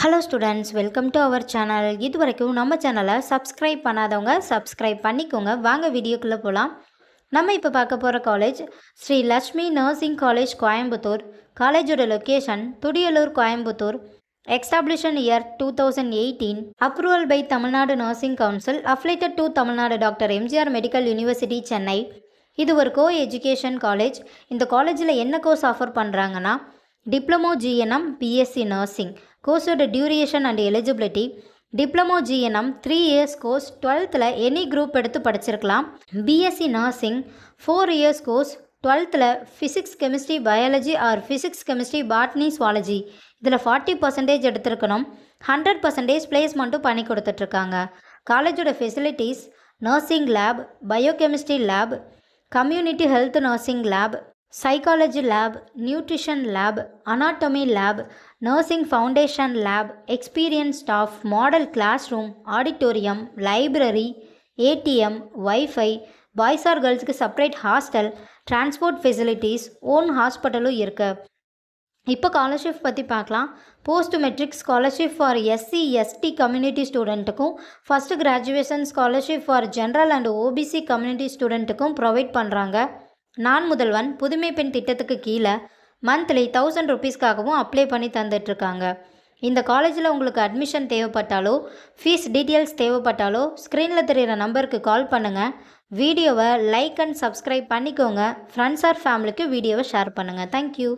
Hello students, welcome to our channel. இது வரைக்கும் நம்ம சேனலை சப்ஸ்கிரைப் பண்ணாதவங்க சப்ஸ்கிரைப் பண்ணிக்கோங்க. வாங்க வீடியோக்குள்ளே போகலாம். நம்ம இப்போ பார்க்க போகிற college Shri Lakshmi nursing college, Coimbatore. காலேஜோட location Thudiyalur, Coimbatore. Establishment year 2018. Approval by Tamil Nadu nursing council. Affiliated to Tamil Nadu doctor MGR medical university, Chennai. இது ஒரு கோ எஜுகேஷன் காலேஜ். இந்த காலேஜில் என்ன கோர்ஸ் ஆஃபர் பண்ணுறாங்கன்னா டிப்ளமோ ஜிஎன்எம், பிஎஸ்சி நர்சிங். கோர்ஸோட duration and eligibility: diploma GNM 3 years course, 12th any group எடுத்து படிச்சிருக்கலாம். BSc nursing 4 years course, 12th physics, chemistry, biology or physics, chemistry, botany, zoology. இதில் 40% எடுத்திருக்கணும். 100% பிளேஸ்மெண்ட்டும் பண்ணி கொடுத்துட்ருக்காங்க. காலேஜோட facilities: nursing lab, biochemistry lab, community health nursing lab, psychology lab, nutrition lab, anatomy lab, nursing foundation lab, experience staff, model class room, auditorium, library, ATM, wifi, boys or கேர்ள்ஸுக்கு separate hostel, transport facilities, own ஹாஸ்பிட்டலும் இருக்குது. இப்போ scholarship பற்றி பார்க்கலாம். Post matric scholarship for SC ST community ஸ்டூடெண்ட்டுக்கும், first graduation scholarship for general and OBC community ஸ்டூடெண்ட்டுக்கும் provide பண்ணுறாங்க. நான் முதல்வன் புதுமை பெண் திட்டத்துக்கு கீழே மந்த்லி 1000 ருபீஸ்க்காகவும் அப்ளை பண்ணி தந்துட்டுருக்காங்க. இந்த காலேஜில் உங்களுக்கு அட்மிஷன் தேவைப்பட்டாலோ, ஃபீஸ் டீட்டெயில்ஸ் தேவைப்பட்டாலோ ஸ்க்ரீனில் தெரிகிற நம்பருக்கு கால் பண்ணுங்கள். வீடியோவை லைக் அண்ட் சப்ஸ்கிரைப் பண்ணிக்கோங்க. ஃப்ரெண்ட்ஸ் ஆர் ஃபேமிலிக்கு வீடியோவை ஷேர் பண்ணுங்கள். தேங்க்யூ.